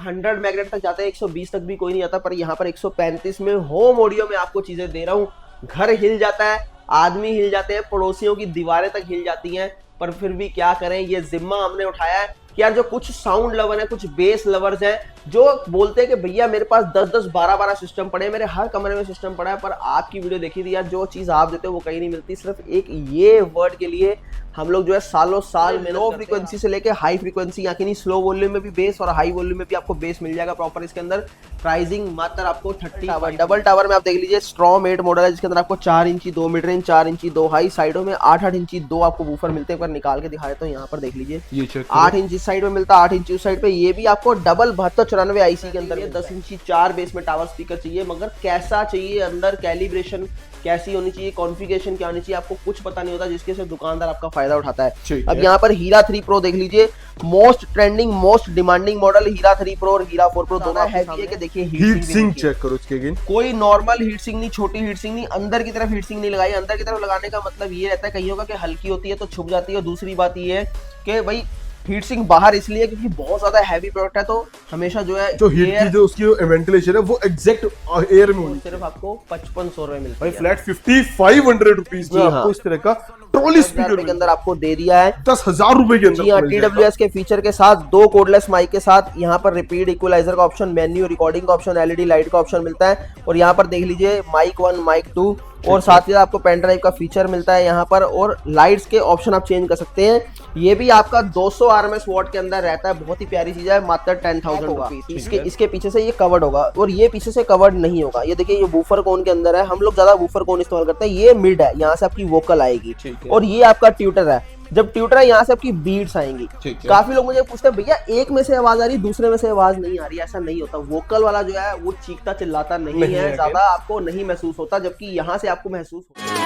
100 magnet तक जाते हैं, 120 तक भी कोई नहीं आता, पर यहाँ पर 135 में होम ऑडियो में आपको चीजें दे रहा हूँ। घर हिल जाता है, आदमी हिल जाते हैं, पड़ोसियों की दीवारें तक हिल जाती हैं, पर फिर भी क्या करें, ये जिम्मा हमने उठाया है कि यार जो कुछ साउंड लवर है, कुछ बेस लवर्स हैं, जो बोलते हैं कि भैया मेरे पास 10-10 12-12 सिस्टम पड़े हैं, मेरे हर कमरे में सिस्टम पड़ा है, पर आपकी वीडियो देखी थी यार, जो चीज आप देते हो वो कहीं नहीं मिलती। सिर्फ एक ये वर्ड के लिए हम लोग जो है सालों साल में लो फ्रीक्वेंसी से लेके हाई फ्रीक्वेंसी, यानी स्लो वॉल्यूम में भी बेस और हाई वॉल्यूम में भी आपको बेस मिल जाएगा प्रॉपर। इसके अंदर प्राइसिंग मात्र आपको 30 डबल टावर में आप देख लीजिए स्ट्रॉम 8 मॉडल है, जिसके अंदर आपको 4 इंची 2 मिड रेंज, 4 इंची 2 हाई, साइडों में 8-8 इंची 2 आपको वूफर मिलते हैं। पर निकाल के दिखाए तो यहाँ पर देख लीजिए 8 इंची साइड में मिलता है, 8 इंची उस साइड पे। ये भी आपको डबल 7294 आईसी के अंदर 10 इंची 4 बेस में टावर स्पीकर चाहिए, मगर कैसा चाहिए, अंदर कैलिब्रेशन कैसी होनी चाहिए, कॉन्फ़िगरेशन क्या होनी चाहिए, आपको कुछ पता नहीं होता, जिसके से दुकानदार आपका फायदा उठाता है। अब यहाँ पर हीरा 3 प्रो देख लीजिए, most trending most demanding model Hira 3 pro और हीरा 4 प्रो दोनों हैवी है कि देखिए हीट सिंक चेक करो इसके अगेन, कोई नॉर्मल हीट सिंक नहीं, छोटी हीट सिंक नहीं, अंदर की तरफ हीट सिंक नहीं लगाई। अंदर की तरफ लगाने का मतलब ये रहता है कईयों का कि हल्की होती है तो छुप जाती है, और दूसरी बात ये है कि भाई हीट सिंक बाहर इसलिए क्योंकि बहुत ज्यादा हैवी प्रोडक्ट है, तो हमेशा जो है जो हीट की जो उसकी वेंटिलेशन है वो एग्जैक्ट एयर में होनी, सिर्फ आपको 5500 रुपए मिलता है। फ्लैट 5500 रुपीज में आपको इस तरह का ट्रॉली स्पीकर के अंदर आपको दे दिया है 10,000 रुपए के अंदर। जी हाँ, TWS के फीचर के साथ, 2 कोडलेस माइक के साथ, यहाँ पर रिपीट इक्वलाइजर का ऑप्शन, मेन्यू रिकॉर्डिंग का ऑप्शन, LED लाइट का ऑप्शन मिलता है, और यहाँ पर देख लीजिए माइक 1 माइक 2, और साथ ही आपको पेन ड्राइव का फीचर मिलता है यहाँ पर, और लाइट्स के ऑप्शन आप चेंज कर सकते हैं। ये भी आपका 200 RMS वॉट के अंदर रहता है, बहुत ही प्यारी चीज है, मात्र 10,000 होगा। इसके पीछे से ये कवर्ड होगा, और ये पीछे से कवर्ड नहीं होगा। ये देखिए ये वूफर कोन के अंदर है, हम लोग ज्यादा वूफर कोन इस्तेमाल करते हैं, ये मिड है, यहाँ से आपकी वोकल आएगी, और ये आपका ट्यूटर है। जब ट्यूटर है यहाँ से आपकी बीट्स आएंगी। काफी लोग मुझे पूछते हैं भैया एक में से आवाज आ रही दूसरे में से आवाज नहीं आ रही, ऐसा नहीं होता। वोकल वाला जो है वो चीखता चिल्लाता नहीं है, ज्यादा आपको नहीं महसूस होता, जबकि यहाँ से आपको महसूस होता है।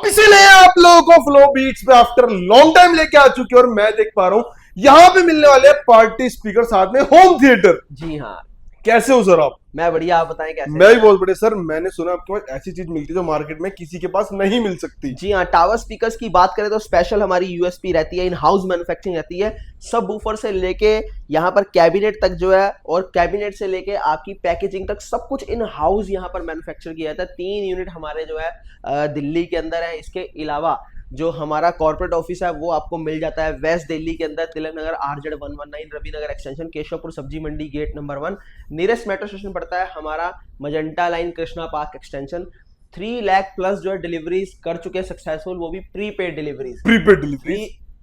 इसीलिए आप लोगों को फ्लो बीट्स पे आफ्टर लॉन्ग टाइम लेके आ चुके हैं, और मैं देख पा रहा हूँ यहाँ पे मिलने वाले पार्टी स्पीकर, साथ में होम थिएटर। जी हाँ, कैसे हो सर आप? मैं बढ़िया, आप बताएं कैसे? मैं भी बहुत बढ़िया सर। मैंने सुना आपके पास ऐसी चीज मिलती है जो मार्केट में किसी के पास नहीं मिल सकती। जी हाँ, टावर स्पीकर्स की बात करें तो स्पेशल हमारी यूएसपी रहती है, इन हाउस मैन्युफैक्चरिंग रहती है। सब वूफर से लेके यहाँ पर कैबिनेट तक जो है, और कैबिनेट से लेके आपकी पैकेजिंग तक सब कुछ इन हाउस यहाँ पर मैन्युफैक्चर किया जाता है। 3 यूनिट हमारे जो है दिल्ली के अंदर है। इसके अलावा जो हमारा कॉर्पोरेट ऑफिस है वो आपको मिल जाता है वेस्ट दिल्ली के अंदर, Tilak Nagar RZ 119, Ravi Nagar extension, Keshavpur Sabzi Mandi gate number 1। Nearest metro station पड़ता है हमारा magenta line Krishna park extension. 3 lakh plus जो है डिलीवरीज कर चुके हैं सक्सेसफुल, वो भी प्रीपेड डिलीवरीज।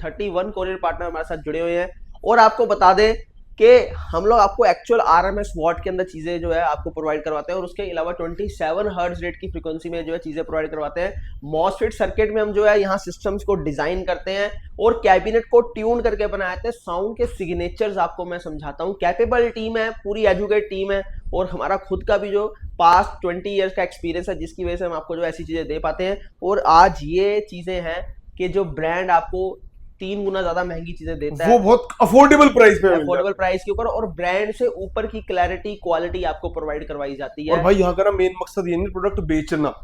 31 कोरियर पार्टनर हमारे साथ जुड़े हुए हैं। और आपको बता दें कि हम लोग आपको एक्चुअल RMS वॉट के अंदर चीजें जो है आपको प्रोवाइड करवाते हैं, और उसके अलावा 27 हर्ट्ज रेट की फ्रीक्वेंसी में जो है चीजें प्रोवाइड करवाते हैं। मॉसफेट सर्किट में हम जो है यहाँ सिस्टम्स को डिजाइन करते हैं और कैबिनेट को ट्यून करके बनाते हैं। साउंड के सिग्नेचर्स आपको मैं समझाता हूँ। कैपेबल टीम है, पूरी एजुकेट टीम है, और हमारा खुद का भी जो पास्ट 20 ईयर्स का एक्सपीरियंस है, जिसकी वजह से हम आपको जो ऐसी चीजें दे पाते हैं। और आज ये चीजें हैं कि जो ब्रांड आपको 3 गुना ज्यादा महंगी चीजें देता है, वो बहुत अफोर्डेबल प्राइस पे, अफोर्डेबल प्राइस के ऊपर, और ब्रांड से ऊपर की क्लैरिटी क्वालिटी आपको प्रोवाइड करवाई जाती है। और भाई यहाँ का ना मेन मकसद ये नहीं प्रोडक्ट बेचना,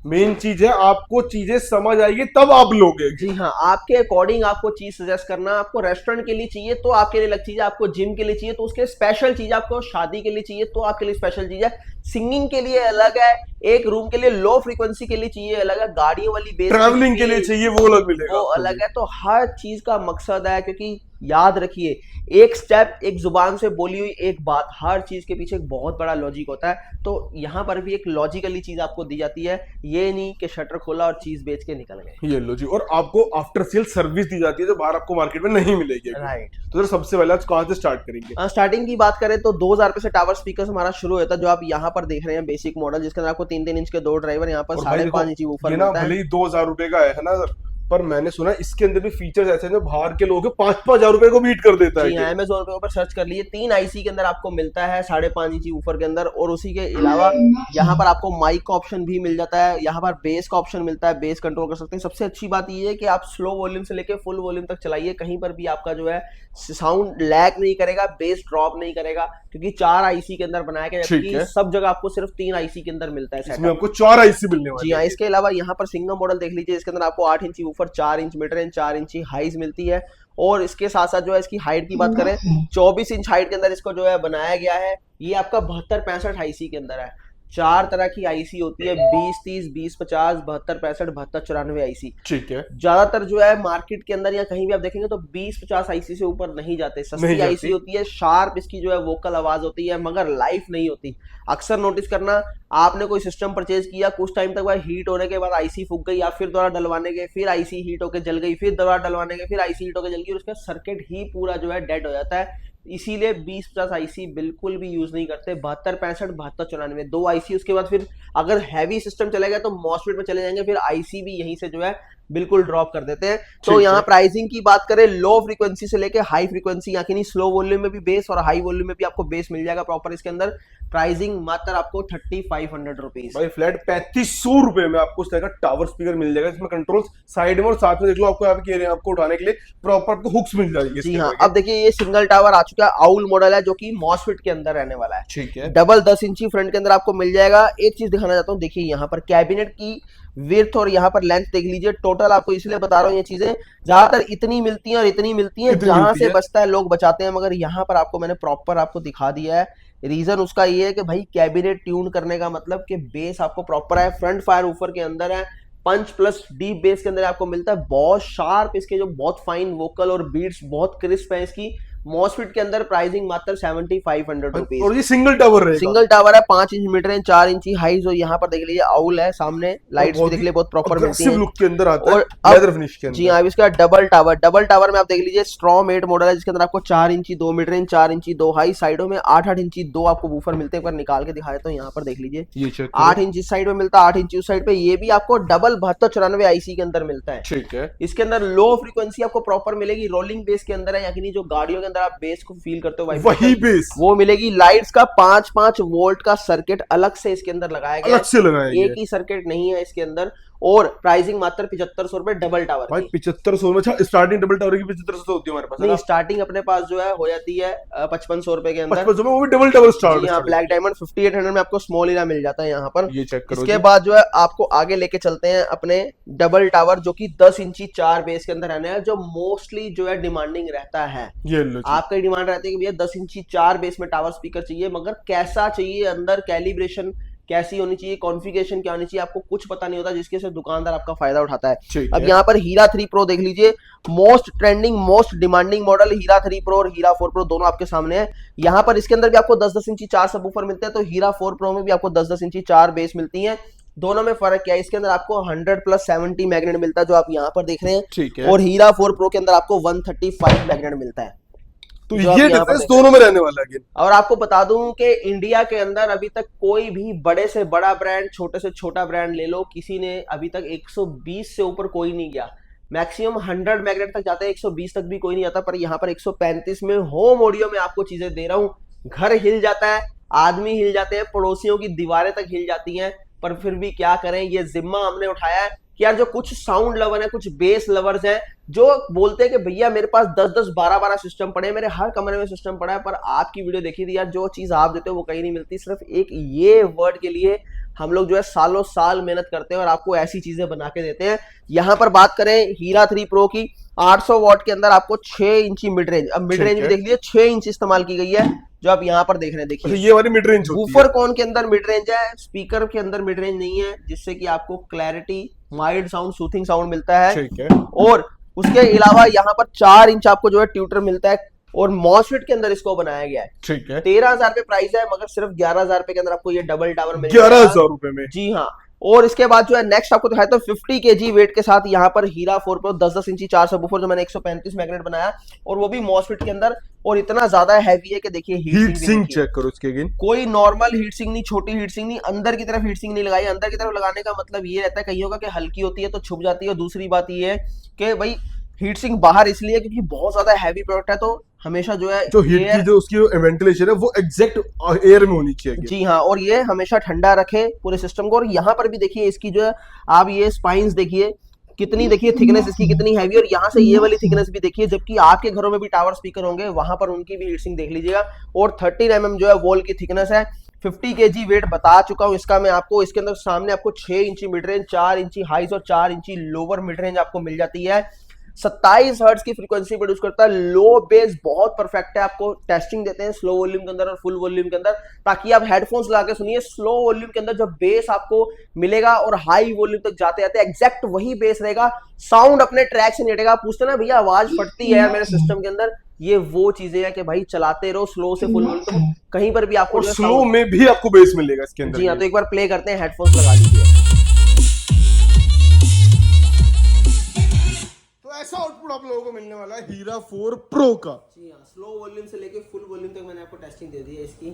मेन चीज है आपको चीजें समझ आएगी तब आप लोगे। जी हाँ, आपके अकॉर्डिंग आपको चीज सजेस्ट करना। आपको रेस्टोरेंट के लिए चाहिए तो आपके लिए अलग चीज है, आपको जिम के लिए चाहिए तो उसके स्पेशल चीज, आपको शादी के लिए चाहिए तो आपके लिए स्पेशल चीज है, सिंगिंग के लिए अलग है, एक रूम के लिए लो फ्रीक्वेंसी के लिए चाहिए अलग है, गाड़ियों वाली बेस ट्रैवलिंग के लिए चाहिए वो अलग मिलेगा, वो अलग है। तो हर चीज का मकसद है, क्योंकि याद रखिए एक स्टेप, एक जुबान से बोली हुई एक बात, हर चीज के पीछे एक बहुत बड़ा लॉजिक होता है। तो यहाँ पर भी एक लॉजिकली चीज आपको दी जाती है, ये नहीं कि शटर खोला और चीज बेच के निकल गए। ये लॉजिक, और आपको आफ्टर सेल सर्विस दी जाती है जो बाहर आपको मार्केट में नहीं मिलेगी। राइट। तो सबसे पहले आज कहां से स्टार्ट करेंगे? स्टार्टिंग की बात करें तो 2000 रुपए से टावर स्पीकर हमारा शुरू होता है, जो आप यहाँ पर देख रहे हैं बेसिक मॉडल, जिसके अंदर आपको 3-3 इंच के 2 ड्राइवर, यहाँ पर 5.5 इंची वूफर मिलता है। भले ही 2000 रुपए का है ना, पर मैंने सुना इसके अंदर भी फीचर्स ऐसे हैं जो बाहर के लोग 5,000 रुपए को बीट कर देता है। अमेज़न के ऊपर सर्च कर लीजिए, 3 आईसी के अंदर आपको मिलता है 5.5 इंची ऊपर के अंदर। और उसी के अलावा यहाँ पर आपको माइक का ऑप्शन भी मिल जाता है, यहाँ पर बेस का ऑप्शन मिलता है, बेस कंट्रोल कर सकते हैं। सबसे अच्छी बात ये है कि आप स्लो वॉल्यूम से लेके फुल वॉल्यूम तक चलाइए, कहीं पर भी आपका जो है साउंड लैग नहीं करेगा, बेस ड्रॉप नहीं करेगा, क्योंकि 4 आईसी के अंदर बनाया गया, जबकि सब जगह आपको सिर्फ 3 आईसी के अंदर मिलता है। इसमें आपको 4 आईसी मिलने वाली है। जी हाँ, इसके अलावा यहाँ पर सिंगल मॉडल देख लीजिए, इसके अंदर आपको 8 इंची woofer 4 inch mid range, 4 inch highs मिलती है। और इसके साथ साथ जो है इसकी हाइट की बात करें 24 इंच हाइट के अंदर इसको जो है बनाया गया है। ये आपका 72-65 आईसी के अंदर है। 4 तरह की आईसी होती है, 20-30, 20-50, 72-65, 72-94 आईसी। ठीक है। ज्यादातर जो है मार्केट के अंदर या कहीं भी आप देखेंगे तो 20-50 आईसी से ऊपर नहीं जाते। सस्ती आईसी होती है, शार्प इसकी जो है वोकल आवाज होती है, मगर लाइफ नहीं होती। अक्सर नोटिस करना, आपने कोई सिस्टम परचेज किया, कुछ टाइम तक वह हीट होने के बाद आईसी फूक गई, या फिर दोबारा डलवाने के फिर आईसी हीट होकर जल गई, फिर दोबारा डलवाने के फिर आईसी हीट होकर जल गई, और उसका सर्किट ही पूरा जो है डेड हो जाता है। इसीलिए 20-50 आईसी बिल्कुल भी यूज नहीं करते। 72-65, 72-94 दो आईसी। उसके बाद फिर अगर हैवी सिस्टम चलेगा तो मॉसफेट में चले जाएंगे, फिर आईसी भी यहीं से जो है बिल्कुल ड्रॉप कर देते हैं। तो यहाँ प्राइसिंग की बात करें, लो फ्रीक्वेंसी से लेके हाई फ्रीक्वेंसी, यानी नहीं स्लो वॉल्यूम में भी बेस और हाई वॉल्यूम में भी आपको बेस मिल जाएगा प्रॉपर। इसके अंदर प्राइसिंग मात्र आपको 3500 रुपीज, भाई फ्लैट 3500 रुपए में आपको इस तरह का टावर स्पीकर मिल जाएगा, इसमें कंट्रोल साइड में और साथ में देख लो आपको यहाँ पे आपको उठाने के लिए प्रॉपर आपको हुक्स मिल जाएगी। जी हाँ, अब देखिए ये सिंगल टावर आ चुका है, आउल मॉडल है, जो कि मॉसफेट के अंदर रहने वाला है। ठीक है। डबल 10 इंची फ्रंट के अंदर आपको मिल जाएगा। एक चीज दिखाना चाहता हूँ, देखिए यहाँ पर कैबिनेट की विड्थ और यहाँ पर लेंथ देख लीजिए। टोटल आपको इसलिए बता रहा हूँ, ये चीजें ज्यादातर इतनी मिलती हैं और इतनी मिलती हैं, जहां से बचता है लोग बचाते हैं, मगर यहाँ पर आपको मैंने प्रॉपर आपको दिखा दिया है। रीजन उसका ये है कि भाई कैबिनेट ट्यून करने का मतलब कि बेस आपको प्रॉपर है, फ्रंट फायर ऊपर के अंदर है, पंच प्लस डीप बेस के अंदर आपको मिलता है, बहुत शार्प इसके जो बहुत फाइन वोकल और बीट्स बहुत क्रिस्प है इसकी। मॉसफेट के अंदर प्राइसिंग मात्र 7500 रुपीज, और ये सिंगल टावर रहेगा। सिंगल टावर है, 5 इंच मिड रेंज, 4 इंची हाइज। और यहाँ पर देख लीजिए आउल है सामने, लाइट्स भी देख लीजिए बहुत प्रॉपर मिलती है, लुक के अंदर आता और है, लेदर फिनिश के अंदर। जी हाँ, इसका डबल टावर में आप देख लीजिए स्ट्रॉन्ग 8 मॉडल है, जिसके अंदर आपको 4 इंची 2 मिड रेंज, 4 इंची 2 हाई, साइडों में 8-8 इंची 2 आपको वूफर मिलते हैं। एक बार निकाल के दिखाए तो यहाँ पर देख लीजिए 8 इंच इस साइड में मिलता है, 8 इंची उस साइड पे। ये भी आपको डबल 72-94 आईसी के अंदर मिलता है। ठीक है। इसके अंदर लो फ्रीक्वेंसी आपको प्रॉपर मिलेगी, रोलिंग बेस के अंदर है, यानी जो गाड़ियों के अंदर आप बेस को फील करते हो वही बेस वो मिलेगी। लाइट्स का 5-5 वोल्ट का सर्किट अलग से इसके अंदर लगाया गया, अलग से लगाया गया, एक ही सर्किट नहीं है इसके अंदर। और प्राइसिंग मात्र 7500 रुपए डबल टावर। भाई 7500 में स्टार्टिंग डबल टावर की 7500 होती है हमारे पास। नहीं, स्टार्टिंग अपने पास जो है हो जाती है 5500 रुपए के अंदर, 5500 में वो भी डबल टावर स्टार्ट। यहाँ ब्लैक डायमंड 5800 में आपको स्मॉल इरा मिल जाता है यहाँ पर। ये चेक करो। इसके बाद जो है आपको आगे लेके चलते हैं अपने डबल टावर, जो कि 10 इंची 4 बेस के अंदर रहने हैं, जो मोस्टली जो है डिमांडिंग रहता है। ये लो, आपका डिमांड रहती है कि भैया 10 इंची 4 बेस में टावर स्पीकर चाहिए, मगर कैसा चाहिए, अंदर कैलिब्रेशन कैसी होनी चाहिए, कॉन्फ़िगरेशन क्या होनी चाहिए, आपको कुछ पता नहीं होता, जिसके से दुकानदार आपका फायदा उठाता है। अब यहाँ पर हीरा 3 प्रो देख लीजिए, most trending most demanding model Hira 3 pro और हीरा 4 प्रो दोनों आपके सामने है। यहाँ पर इसके अंदर भी आपको 10-10 इंची 4 सबवूफर मिलते हैं, तो हीरा 4 प्रो में भी आपको 10-10 इंची 4 बेस मिलती है। दोनों में फर्क क्या है, इसके अंदर आपको 100+70 मैग्नेट मिलता है, जो आप यहाँ पर देख रहे हैं। ठीक है। और हीरा 4 प्रो के अंदर आपको 135 मैग्नेट मिलता है। तो ये डिफरेंस दोनों में रहने वाला है। और आपको बता दूं कि इंडिया के अंदर अभी तक कोई भी बड़े से बड़ा ब्रांड, छोटे से छोटा ब्रांड ले लो, किसी ने अभी तक 120 से ऊपर कोई नहीं गया। मैक्सिमम 100 मैग्नेट तक जाता है, 120 तक भी कोई नहीं आता, पर यहाँ पर 135 में होम ऑडियो में आपको चीजें दे रहा हूँ। घर हिल जाता है, आदमी हिल जाते हैं, पड़ोसियों की दीवारें तक हिल जाती हैं, पर फिर भी क्या करें, ये जिम्मा हमने उठाया है कि यार जो कुछ साउंड लवर है, कुछ बेस लवर्स हैं, जो बोलते हैं कि भैया मेरे पास 10-10 12-12 सिस्टम पड़े हैं, मेरे हर कमरे में सिस्टम पड़ा है, पर आपकी वीडियो देखी थी यार, जो चीज आप देते हो वो कहीं नहीं मिलती। सिर्फ एक ये वर्ड के लिए हम लोग जो है सालों साल मेहनत करते हैं और आपको ऐसी चीजें बना के देते हैं। यहाँ पर बात करें हीरा 3 प्रो की, 800 वॉट के अंदर आपको 6 इंची मिड रेंज, अब मिड रेंज भी देख लीजिए 6 इंच इस्तेमाल की गई है, जो आप यहाँ पर देख रहे हैं। देखिए ये वाली मिड रेंज होती है। वूफर कौन के अंदर मिड रेंज है, स्पीकर के अंदर मिड रेंज नहीं है, जिससे कि आपको clarity, mild sound, soothing sound मिलता है। ठीक है। और उसके अलावा यहाँ पर 4 इंच आपको जो है ट्यूटर मिलता है, और मॉसफेट के अंदर इसको बनाया गया है। ठीक है। 13,000 रुपए प्राइस है, मगर सिर्फ 11,000 रुपए के अंदर आपको ये डबल टावर मिल 11,000 रुपए में। जी हाँ। और इसके बाद जो है नेक्स्ट आपको दिखाया तो 50 kg वेट के साथ यहाँ पर हीरा 4 प्रो 10-10 इंची 4 सबवूफर, जो मैंने 135 मैग्नेट बनाया, और वो भी मॉसफेट के अंदर, और इतना ज्यादा हैवी है कि देखिए हीट सिंक चेक करो इसके अगेन। कोई नॉर्मल हीट सिंक नहीं, छोटी हीट सिंक नहीं, अंदर की तरफ हीट सिंक नहीं लगाई। अंदर की तरफ लगाने का मतलब ये रहता है कईयों का कि हल्की होती है तो छुप जाती है, और दूसरी बात ये है कि भाई हीट सिंक बाहर इसलिए क्योंकि बहुत ज्यादा हैवी प्रोडक्ट है, तो हमेशा जो है जो हीट की जो उसकी वेंटिलेशन है वो एग्जैक्ट एयर में होनी चाहिए। जी हाँ, और ये हमेशा ठंडा रखे पूरे सिस्टम को। और यहाँ पर भी देखिए इसकी जो है, आप ये स्पाइंस देखिए कितनी, देखिए थिकनेस इसकी कितनी हैवी, और यहाँ से ये वाली थिकनेस भी देखिए, जबकि आपके घरों में भी टावर स्पीकर होंगे, वहां पर उनकी भी हीट सिंक देख लीजिएगा। और 13 mm जो है वॉल की थिकनेस है। 50 kg वेट बता चुका हूं इसका मैं आपको। इसके अंदर सामने आपको 6 इंची मिड रेंज, 4 इंची हाइज और 4 इंची लोअर मिड रेंज आपको मिल जाती है। 27 हर्ट्ज की फ्रीक्वेंसी प्रोड्यूस करता है। लो बेस बहुत परफेक्ट है। आपको टेस्टिंग देते हैं स्लो वॉल्यूम के अंदर और फुल वॉल्यूम के अंदर, ताकि आप हेडफोन्स लगा के सुनिए। स्लो वॉल्यूम के अंदर जब बेस आपको मिलेगा और हाई वॉल्यूम तक जाते जाते एग्जैक्ट वही बेस रहेगा, साउंड अपने ट्रैक से नहीं हटेगा। पूछते ना भैया आवाज फटती है मेरे सिस्टम के अंदर, ये वो चीजें हैं कि भाई चलाते रहो स्लो से फुल वॉल्यूम, तो कहीं पर भी आपको स्लो में भी आपको बेस मिलेगा इसके अंदर। जी हाँ, तो एक बार प्ले करते हैं, हेडफोन्स लगा लीजिए। ऐसा आउटपुट आप लोगों को मिलने वाला है हीरा 4 प्रो का। जी हाँ, स्लो वॉल्यूम से लेके फुल वॉल्यूम तक मैंने आपको टेस्टिंग दे दी है इसकी।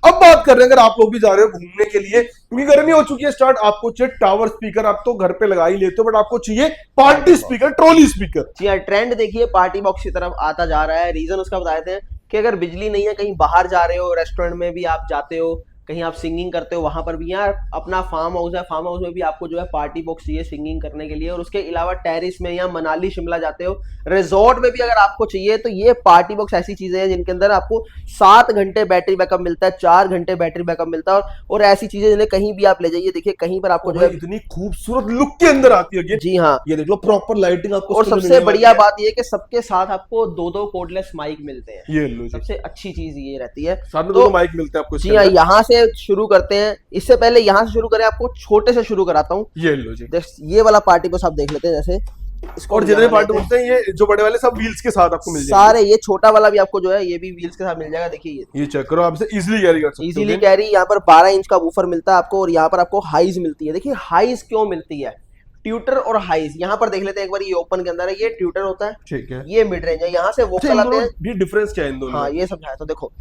अब बात कर रहे हैं अगर आप लोग भी जा रहे हो घूमने के लिए, क्योंकि गर्मी हो चुकी है स्टार्ट, आपको चाहिए टावर स्पीकर। आप तो घर पे लगा ही लेते हो, बट आपको चाहिए पार्टी स्पीकर, ट्रॉली स्पीकर। जी हाँ, ट्रेंड देखिए पार्टी बॉक्स की तरफ आता जा रहा है। रीजन उसका बताए थे कि अगर बिजली नहीं है, कहीं बाहर जा रहे हो, रेस्टोरेंट में भी आप जाते हो, कहीं आप सिंगिंग करते हो, वहां पर भी, यहाँ अपना फार्म हाउस है, फार्म हाउस में भी आपको जो है पार्टी बॉक्स चाहिए सिंगिंग करने के लिए। और उसके अलावा टेरिस में या मनाली शिमला जाते हो, रिजॉर्ट में भी अगर आपको चाहिए, तो ये पार्टी बॉक्स ऐसी चीजें हैं जिनके अंदर आपको 7 घंटे बैटरी बैकअप मिलता है, 4 घंटे बैटरी बैकअप मिलता है। और ऐसी चीजें जिन्हें कहीं भी आप ले जाइए, देखिए कहीं पर आपको जो है इतनी खूबसूरत लुक के अंदर आती है। जी हाँ, ये देख लो प्रॉपर लाइटिंग आपको। और सबसे बढ़िया बात ये कि सबके साथ आपको 2-2 कोर्डलेस माइक मिलते हैं। ये लो, सबसे अच्छी चीज ये रहती है। साथ में 2 माइक मिलते हैं आपको। जी हाँ, यहाँ से शुरू करते हैं। इससे पहले यहाँ से शुरू करें, आपको छोटे से शुरू कराता हूँ। ये लो जी, ये वाला पार्टी बॉक्स आप देख लेते हैं जैसे इसको। और जितने पार्टी बॉक्स हैं ये जो बड़े वाले सब व्हील्स के साथ आपको मिल जाएंगे सारे। ये छोटा वाला भी आपको जो है ये भी व्हील्स के साथ मिल जाएगा। देखिए ये चेक करो, आप इसे इजीली कैरी कर सकते हो। Easily carry. यहाँ पर 12 इंच का वूफर मिलता है आपको, और यहाँ पर आपको हाइज मिलती है। देखिए हाइज क्यों मिलती है, ट्यूटर और हाइज। यहाँ पर देख लेते हैं एक बार। ये ओपन के अंदर है, ये ट्यूटर होता है, ठीक है, ये मिड रेंज है। यहाँ से वोकल आते हैं। ये डिफरेंस क्या है इन दोनों? हाँ, ये समझाया तो देखो,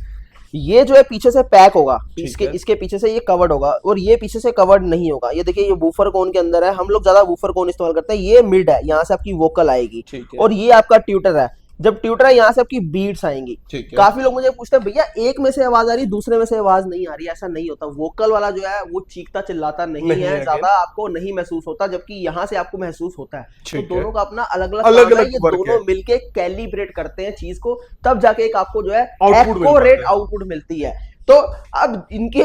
ये जो है पीछे से पैक होगा, इसके पीछे से ये कवर्ड होगा, और ये पीछे से कवर्ड नहीं होगा। ये देखिए ये वूफर कोन के अंदर है, हम लोग ज्यादा वूफर कोन इस्तेमाल करते हैं। ये मिड है, यहाँ से आपकी वोकल आएगी, और ये आपका ट्यूटर है। जब ट्यूटर है, यहाँ से आपकी बीट्स आएंगी। काफी लोग मुझे पूछते हैं भैया एक में से आवाज आ रही, दूसरे में से आवाज नहीं आ रही। ऐसा नहीं होता। वोकल वाला जो है वो चीखता चिल्लाता नहीं है, ज्यादा आपको नहीं महसूस होता, जबकि यहाँ से आपको महसूस होता है। तो दोनों का अपना अलग अलग है। ये दोनों मिलके कैलिब्रेट करते हैं चीज को, तब जाके एक आपको जो है एक्यूरेट आउटपुट मिलती है। तो अब इनके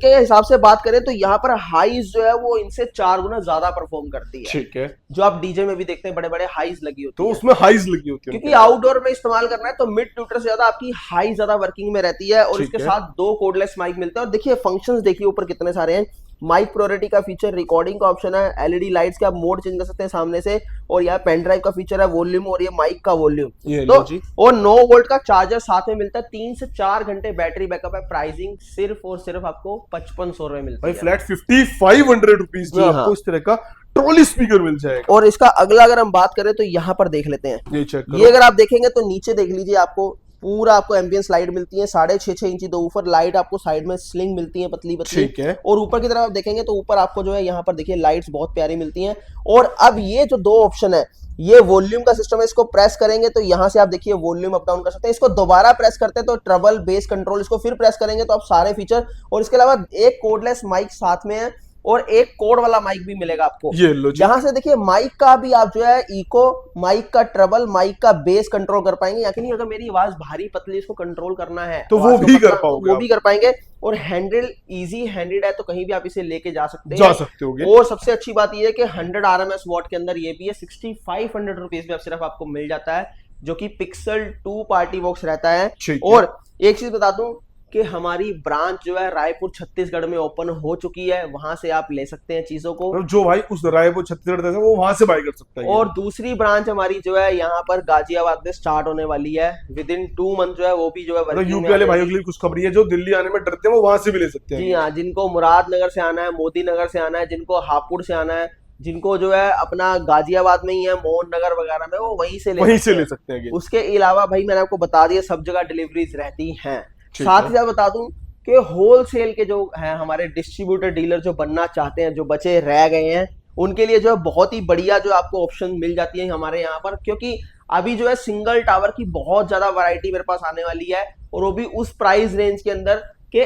हिसाब से बात करें तो यहाँ पर हाइज जो है वो इनसे 4 गुना ज्यादा परफॉर्म करती है। ठीक है, जो आप डीजे में भी देखते हैं बड़े बड़े हाइज लगी होती है, तो उसमें हाइज लगी होती है, क्योंकि आउटडोर में इस्तेमाल करना है तो मिड ट्यूटर से ज्यादा आपकी हाई ज्यादा वर्किंग में रहती है। और इसके साथ 2 कोडलेस माइक मिलते हैं। और देखिए फंक्शंस देखिए ऊपर कितने सारे हैं। माइक प्रायोरिटी का फीचर, रिकॉर्डिंग का ऑप्शन है, एलईडी लाइट्स के आप मोड चेंज कर सकते हैं सामने से, और यहाँ पेन ड्राइव का फीचर है, वॉल्यूम, और ये माइक का वॉल्यूम। तो और 9 वोल्ट का चार्जर साथ में मिलता है। 3 से 4 घंटे बैटरी बैकअप है। प्राइसिंग सिर्फ और सिर्फ आपको 5500 रुपए मिलता है। फ्लैट 5500 रुपीज में आपको इस तरह का ट्रॉली स्पीकर मिल जाएगा। और इसका अगला अगर हम बात करें तो यहाँ पर देख लेते हैं। ये अगर आप देखेंगे तो नीचे देख लीजिए, आपको पूरा आपको एम्बियंस लाइट मिलती है। 6.5 इंची 2 ऊपर लाइट आपको साइड में स्लिंग मिलती है, पतली पतली। ठीक है। और ऊपर की तरफ आप देखेंगे तो ऊपर आपको जो है यहाँ पर देखिए लाइट्स बहुत प्यारी मिलती हैं। और अब ये जो 2 ऑप्शन है, ये वॉल्यूम का सिस्टम है। इसको प्रेस करेंगे तो यहाँ से आप देखिए वॉल्यूम अप डाउन कर सकते हैं। इसको दोबारा प्रेस करते हैं तो ट्रबल, बेस कंट्रोल। इसको फिर प्रेस करेंगे तो आप सारे फीचर। और इसके अलावा एक कोडलेस माइक साथ में है, और एक कोड वाला माइक भी मिलेगा आपको। यहाँ से देखिए माइक का भी आप जो है इको, माइक का ट्रबल, माइक का बेस कंट्रोल कर पाएंगे। यानी अगर मेरी आवाज भारी पतली इसको कंट्रोल करना है तो वो भी कर पाओगे, वो भी कर पाएंगे। और हैंडल इजी हैंडेड है, तो कहीं भी आप इसे लेके जा सकते हो। और सबसे अच्छी बात यह है कि 100 RMS वॉट के अंदर ये भी है। 6500 रुपीज में सिर्फ आपको मिल जाता है, जो कि पिक्सल 2 पार्टी बॉक्स रहता है। और एक चीज बता दूं कि हमारी ब्रांच जो है रायपुर छत्तीसगढ़ में ओपन हो चुकी है, वहां से आप ले सकते हैं चीजों को। जो भाई उस रायपुर छत्तीसगढ़ वो वहां से बाय कर सकता है। और दूसरी ब्रांच हमारी जो है यहाँ पर गाजियाबाद में स्टार्ट होने वाली है। विदिन 2 मंथ जो है वो भी जो है यूपी वाले भाइयों के लिए कुछ खबरी है, जो दिल्ली आने में डरते हैं वो वहां से भी ले सकते हैं। जी हाँ, जिनको मुरादनगर से आना है, मोदी नगर से आना है, जिनको हापुड़ से आना है, जिनको जो है अपना गाजियाबाद में ही है, मोहन नगर वगैरह में, वो वहीं से ले सकते हैं। उसके अलावा भाई मैंने आपको बता दिया सब जगह डिलीवरीज रहती हैं। साथ ही साथ बता दूं कि होलसेल के जो हैं हमारे डिस्ट्रीब्यूटर डीलर जो बनना चाहते हैं, जो बचे रह गए हैं, उनके लिए जो है बहुत ही बढ़िया जो आपको ऑप्शन मिल जाती है हमारे यहाँ पर। क्योंकि अभी जो है सिंगल टावर की बहुत ज्यादा वैरायटी मेरे पास आने वाली है, और वो भी उस प्राइस रेंज के अंदर कि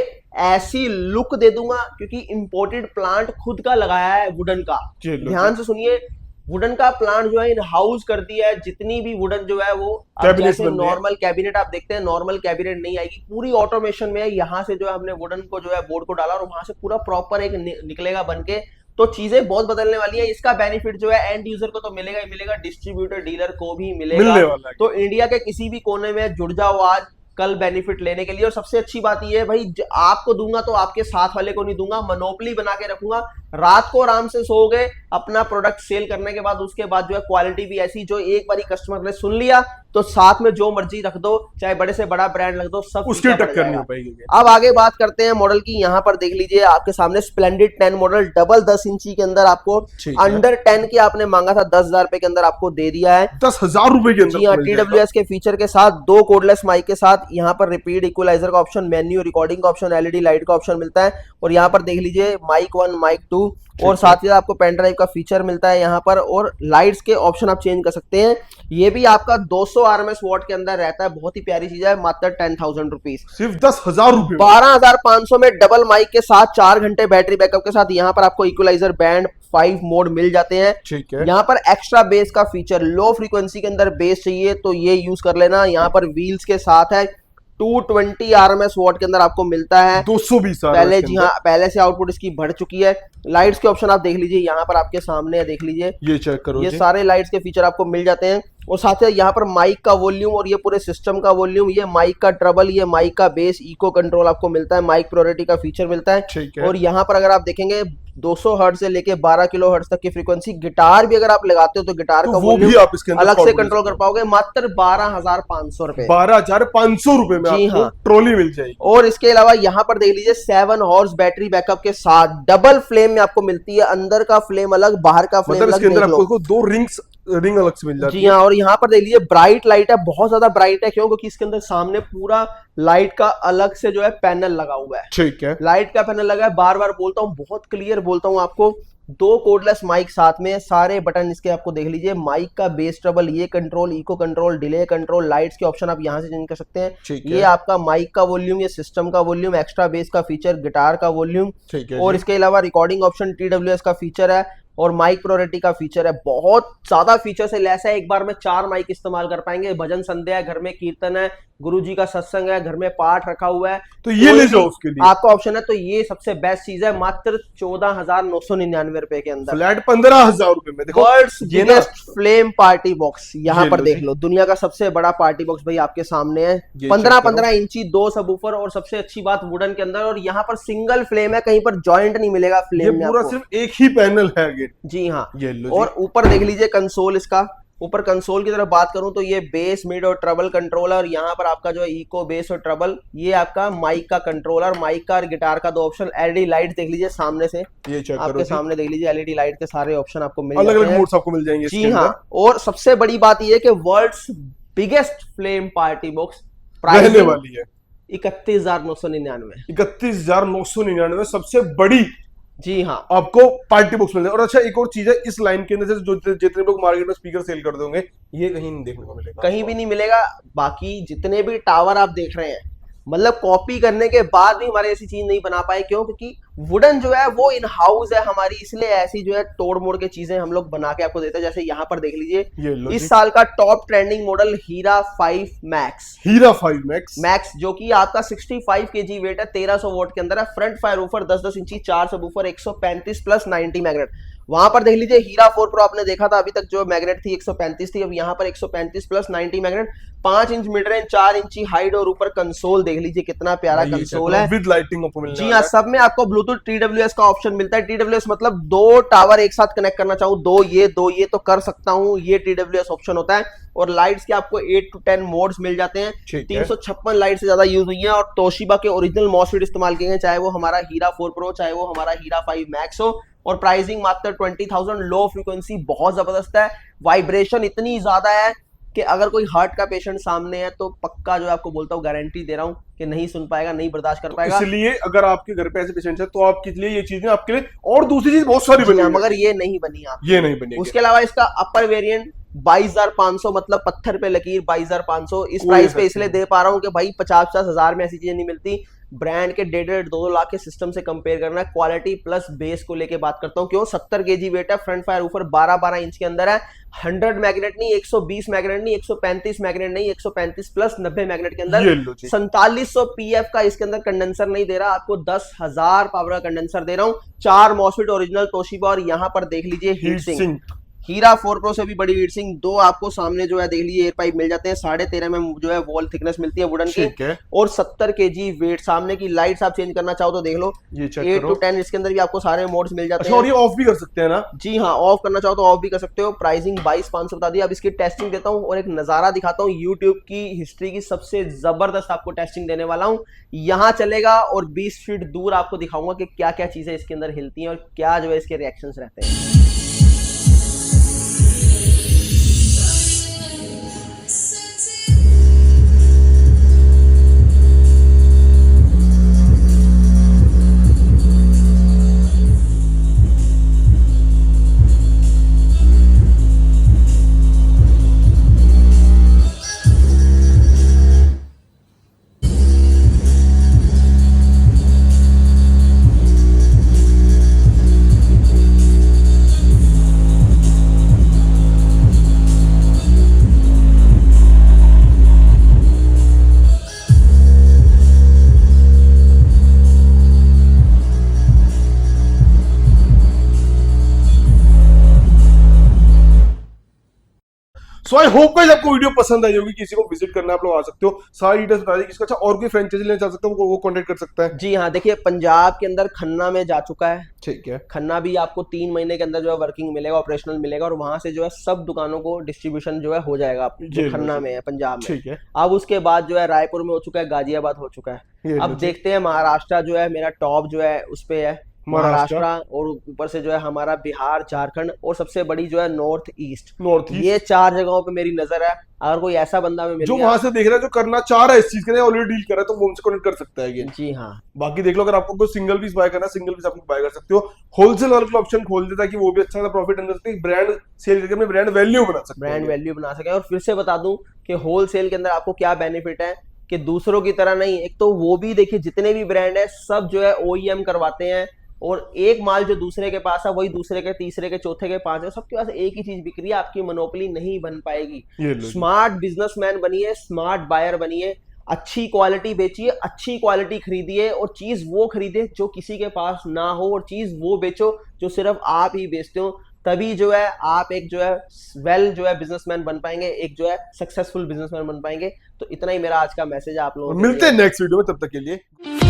ऐसी लुक दे दूंगा। क्योंकि इंपोर्टेड प्लांट खुद का लगाया है वुडन का। ध्यान से सुनिए, वुडन का प्लांट जो है इन हाउस कर दिया है, जितनी भी वुडन जो है वो अब कैबिनेट्स जैसे बन रहे हैं। नॉर्मल कैबिनेट आप देखते हैं, नॉर्मल कैबिनेट नहीं आएगी, पूरी ऑटोमेशन में है। यहाँ से जो है हमने वुडन को जो है बोर्ड को डाला और वहां से पूरा प्रॉपर एक निकलेगा बन के। तो चीजें बहुत बदलने वाली है। इसका बेनिफिट जो है एंड यूजर को तो मिलेगा ही मिलेगा, डिस्ट्रीब्यूटर डीलर को भी मिलेगा। मिलने वाला है। तो इंडिया के किसी भी कोने में जुड़ जाओ आज कल बेनिफिट लेने के लिए। और सबसे अच्छी बात ये है भाई, आपको दूंगा तो आपके साथ वाले को नहीं दूंगा, मोनोपोली बना के रखूंगा। रात को आराम से सोओगे अपना प्रोडक्ट सेल करने के बाद, उसके बाद जो है क्वालिटी भी ऐसी जो एक बारी कस्टमर ने सुन लिया तो साथ में जो मर्जी रख दो, चाहे बड़े से बड़ा ब्रांड रख दो, सब उसकी फीका पड़ टक्कर नहीं जाएगा। हो पाएगी। अब आगे बात करते हैं मॉडल की। यहाँ पर देख लीजिए आपके सामने स्प्लेंडिड 10 मॉडल, डबल 10 इंची के अंदर आपको ठीक है। अंडर 10 के आपने मांगा था, 10,000 रुपए के अंदर आपको दे दिया है। 10,000 रुपए के अंदर जी हाँ, मिल जाएगा। TWS के फीचर के साथ, 2 कोडलेस माइक के साथ, यहाँ पर रिपीट इक्वलाइजर का ऑप्शन, मेन्यू रिकॉर्डिंग का ऑप्शन, LED लाइट का ऑप्शन मिलता है। और यहाँ पर देख लीजिए माइक 1 माइक 2 और साथ ही आपको पेन ड्राइव का फीचर मिलता है यहाँ पर। और लाइट्स के ऑप्शन आप चेंज कर सकते हैं। ये भी आपका 200 RMS वॉट के अंदर रहता है। बहुत ही प्यारी चीज है, मात्र 10,000 रुपीज, सिर्फ 10,000 रुपए। 12,500 में डबल माइक के साथ, 4 घंटे बैटरी बैकअप के साथ। यहाँ पर आपको इक्वलाइजर बैंड 5 मोड मिल जाते हैं। ठीक है। यहाँ पर एक्स्ट्रा बेस का फीचर, लो फ्रीक्वेंसी के अंदर बेस चाहिए तो ये यूज कर लेना। यहाँ पर व्हील्स के साथ है, 220 RMS वॉट के अंदर आपको मिलता है। 220 पहले जी हाँ, पहले से आउटपुट इसकी बढ़ चुकी है। लाइट्स के ऑप्शन आप देख लीजिए, यहाँ पर आपके सामने है, देख लीजिए, ये चेक करो ये जी। सारे लाइट्स के फीचर आपको मिल जाते हैं। और साथ ही यहाँ पर माइक का वॉल्यूम और ये पूरे सिस्टम का वॉल्यूम, ये माइक का ट्रबल, ये माइक का बेस, इको कंट्रोल आपको मिलता है, माइक प्रायोरिटी का फीचर मिलता है। ठीक है। और यहाँ पर अगर आप देखेंगे 200 हर्ट्ज से लेके 12 किलो हर्ट्ज तक की फ्रीक्वेंसी। गिटार भी अगर आप लगाते हो तो गिटार तो का वो भी वॉल्यूम आप इसके अंदर अलग से control कंट्रोल कर पाओगे, मात्र 12,500 रुपए। 12,500 रुपए में जी आपको हाँ। ट्रॉली मिल जाएगी। और इसके अलावा यहाँ पर देख लीजिए 7 हॉर्स बैटरी बैकअप के साथ, डबल फ्लेम में आपको मिलती है। अंदर का फ्लेम अलग, बाहर का फ्लेम मतलब अलग, इसके अंदर देख लो। आपको 2 रिंग अलग से मिल जाती जी है। हाँ। और यहाँ पर देख लीजिए ब्राइट लाइट है, बहुत ज्यादा ब्राइट है। क्यों? क्योंकि इसके अंदर सामने पूरा लाइट का अलग से जो है पैनल लगा हुआ है। ठीक है। लाइट का पैनल लगा है, बार बार बोलता हूँ, बहुत क्लियर बोलता हूँ आपको। 2 कोडलेस माइक साथ में, सारे बटन इसके आपको देख लीजिए। माइक का बेस ट्रबल, ये control, echo control, delay control, lights के ऑप्शन आप यहाँ से चेंज कर सकते हैं। ठीक ये है। आपका माइक का वॉल्यूम, ये सिस्टम का वॉल्यूम, एक्स्ट्रा बेस का फीचर, गिटार का वॉल्यूम। ठीक है और जी। इसके अलावा रिकॉर्डिंग ऑप्शन, TWS का फीचर है और माइक प्रायोरिटी का फीचर है। बहुत ज्यादा फीचर से लैस है। एक बार में 4 माइक इस्तेमाल कर पाएंगे। भजन संध्या है, घर में कीर्तन है, गुरुजी का सत्संग है, घर में पाठ रखा हुआ है, तो ये कोई ले भी जाओ उसके लिए। आपका आपका ऑप्शन है। तो ये सबसे बेस्ट चीज है, मात्र 14,999 रुपए के अंदर। फ्लैट 15,000 रुपए में। देखो वर्ल्ड्स ये ना, बिगेस्ट फ्लेम पार्टी बॉक्स, यहाँ ये पर लो देख जी। लो, दुनिया का सबसे बड़ा पार्टी बॉक्स भाई आपके सामने है। ये 15-15 इंची, 2 सबवूफर और सबसे अच्छी बात वुडन के अंदर। और यहाँ पर सिंगल फ्लेम है, कहीं पर जॉइंट नहीं मिलेगा ये फ्लेम में पूरा आपको। सिर्फ एक ही पैनल है अगेन। जी हाँ। ये लो जी। और ऊपर देख लीजिए कंसोल, इसका ऊपर कंसोल की तरफ बात करूं तो ये बेस, मिड और ट्रबल कंट्रोलर। यहाँ पर आपका जो है इको, बेस और ट्रबल, ये आपका माइक का कंट्रोलर, माइक का और गिटार का 2 ऑप्शन। LED लाइट देख लीजिए सामने से, ये चेक करो आपके जी। सामने देख लीजिए LED लाइट के सारे ऑप्शन आपको मिल अलग जाते अलग हैं। मोड्स आपको मिल जाएंगे जी इसके हाँ। अंदर। और सबसे बड़ी बात ये है कि world's biggest flame party box, रहने प्राइस वाली है 31,999। 31,999 सबसे बड़ी जी हाँ। आपको पार्टी बॉक्स मिल जाए। और अच्छा एक और चीज है, इस लाइन के अंदर से जो जितने लोग मार्केट में स्पीकर सेल कर दोगे, ये कहीं नहीं देखने को मिलेगा। कहीं भी नहीं मिलेगा। बाकी जितने भी टावर आप देख रहे हैं, मतलब कॉपी करने के बाद भी हमारे ऐसी चीज नहीं बना पाए। क्यों? क्योंकि वुडन जो है वो इन हाउस है हमारी, इसलिए ऐसी जो है तोड़ मोड़ के चीजें हम लोग बना के आपको देते हैं। जैसे यहाँ पर देख लीजिए, ये लो इस जी। साल का टॉप ट्रेंडिंग मॉडल हीरा 5 मैक्स, हीरा 5 मैक्स, जो कि आपका 65 kg वेट है, 1300 वॉट के अंदर है। फ्रंट फायर ऊपर 10-10 इंची, 4 सबवूफर, 135 प्लस 90 मैग्नेट। वहां पर देख लीजिए हीरा 4 प्रो आपने देखा था, अभी तक जो मैग्नेट थी 135 थी, अब यहाँ पर 135 plus 90 magnet, 5 inch mid range, 4 इंची हाइट और ऊपर कंसोल देख लीजिए कितना प्यारा कंसोल है। विद लाइटिंग आपको मिलने जी वाला हाँ। है। सब में आपको ब्लूटूथ TWS का ऑप्शन मिलता है। TWS मतलब 2 टावर एक साथ कनेक्ट करना चाहूँ, 2 ये तो कर सकता हूँ, ये TWS ऑप्शन होता है। और लाइट्स के आपको 8 to 10 मोड्स मिल जाते हैं। ठीक है। 356 लाइट से ज्यादा यूज हुई है और तोशिबा के ओरिजिनल मॉसफेट इस्तेमाल किए हैं, चाहे वो हमारा हीरा 4 प्रो, चाहे वो हमारा हीरा 5 मैक्स हो। और प्राइसिंग मात्र 20,000। लो फ्रीक्वेंसी बहुत जबरदस्त है, वाइब्रेशन इतनी ज्यादा है कि अगर कोई हार्ट का पेशेंट सामने है तो पक्का जो है आपको बोलता हूँ, गारंटी दे रहा हूँ कि नहीं सुन पाएगा, नहीं बर्दाश्त कर पाएगा। इसलिए अगर आपके घर पे ऐसे पेशेंट है तो आपके लिए ये चीजें आपके लिए, और दूसरी चीज बहुत सारी जी बनी हाँ, हुई है। मगर ये नहीं बनी आप। ये नहीं बनी। उसके अलावा इसका अपर वेरिएंट 22,500 मतलब पत्थर पे लकीर 22,500 इस कोई प्राइस पे effect इसलिए नहीं। दे पा रहा हूँ कि भाई 50-50 हजार में ऐसी चीजें नहीं मिलती। ब्रांड के 1.5-2 लाख के सिस्टम से कंपेयर करना है, क्वालिटी प्लस बेस को लेके बात करता हूँ। क्यों 70 केजी वेट है, फ्रंट फायर ऊपर 12-12 इंच के अंदर है, 100 मैग्नेट नहीं, 120 मैग्नेट नहीं, 135 मैग्नेट नहीं, 135 प्लस 90 मैग्नेट के अंदर, ये लो जी। 4700 पीएफ का इसके अंदर कंडेंसर नहीं दे रहा आपको, 10,000 पावर का कंडेंसर दे रहा हूँ, 4 मॉसफेट ओरिजिनल तोशिबा, और यहाँ पर देख लीजिए हीट हीट सिंक, सिंक हीरा 4 प्रो से भी बड़ी हीट सिंक, दो आपको सामने जो है देख लीजिए एयर पाइप मिल जाते हैं, 13.5 में जो है वॉल थिकनेस मिलती है वुडन की, ठीक है। और 70 केजी वेट। सामने की लाइट्स आप चेंज करना चाहो तो देख लो, ये चेक 8 करो। to 10 इसके अंदर भी आपको सारे मोड्स मिल जाते अच्छा, और हैं। ये ऑफ भी कर सकते हैं ना? जी हाँ, ऑफ करना चाहो तो ऑफ भी कर सकते हो। प्राइसिंग 22,500 बता दी। अब इसकी टेस्टिंग देता हूँ और एक नजारा दिखाता हूँ, यूट्यूब की हिस्ट्री की सबसे जबरदस्त आपको टेस्टिंग देने वाला हूँ। यहाँ चलेगा और 20 फीट दूर आपको दिखाऊंगा कि क्या क्या चीजें इसके अंदर हिलती हैं और क्या जो है इसके रिएक्शंस रहते हैं। सो आई होप गाइस आपको वीडियो पसंद आई होगी। किसी को विजिट करना है आप लोग आ सकते हो, सारी डिटेल्स बता दी। किसका अच्छा और कोई फ्रेंचाइजी लेना चाह सकते हो वो कांटेक्ट कर सकता है। जी हाँ, देखिए पंजाब के अंदर खन्ना में जा चुका है, ठीक है। खन्ना भी आपको 3 महीने के अंदर जो है वर्किंग मिलेगा, ऑपरेशनल मिलेगा, और वहां से जो है सब दुकानों को डिस्ट्रीब्यूशन जो है हो जाएगा, जो खन्ना में है पंजाब में। ठीक है। अब उसके बाद जो है रायपुर में हो चुका है, गाजियाबाद हो चुका ये है। लो अब जी। देखते हैं महाराष्ट्र जो है मेरा टॉप जो है उस पे है, महाराष्ट्र। महाराष्ट्र, और ऊपर से जो है हमारा बिहार, झारखंड, और सबसे बड़ी जो है नॉर्थ ईस्ट। नॉर्थ ईस्ट, ये 4 जगहों पे मेरी नजर है। अगर कोई ऐसा बंदा में मिल जो गया, वहां से देख रहा है, जो करना चाह रहा है इस चीज के लिए, ऑलरेडी डील कर रहा है, तो वो उनसे कनेक्ट कर सकता है ये। जी हाँ, बाकी देख लो, अगर आपको कोई सिंगल पीस बाय करना है, सिंगल पीस आप बाय कर सकते हो। होलसेल वाले को ऑप्शन खोल देता है कि वो भी अच्छा सा प्रॉफिट अंदर सकते हैं, ब्रांड सेल करके अपने ब्रांड वैल्यू बना सकते ब्रांड हैं। वैल्यू बना सके। और फिर से बता दूं कि होलसेल के अंदर आपको क्या बेनिफिट है कि दूसरों की तरह नहीं, एक तो वो भी देखिए जितने भी ब्रांड है सब जो है ओईएम करवाते हैं, और एक माल जो दूसरे के पास है वही दूसरे के, तीसरे के, चौथे के, पांचवे, सबके पास एक ही चीज बिक रही है। आपकी मोनोपोली नहीं बन पाएगी। ये लो जी। स्मार्ट बिजनेसमैन बनिए, स्मार्ट बायर बनिए, अच्छी क्वालिटी बेचिए, अच्छी क्वालिटी खरीदिए, और चीज वो खरीदे जो किसी के पास ना हो, और चीज वो बेचो जो सिर्फ आप ही बेचते हो। तभी जो है आप एक जो है वेल जो है बिजनेसमैन बन पाएंगे, एक जो है सक्सेसफुल बिजनेसमैन बन पाएंगे। तो इतना ही मेरा आज का मैसेज आप लोगों के लिए। मिलते हैं नेक्स्ट वीडियो में, तब तक के लिए।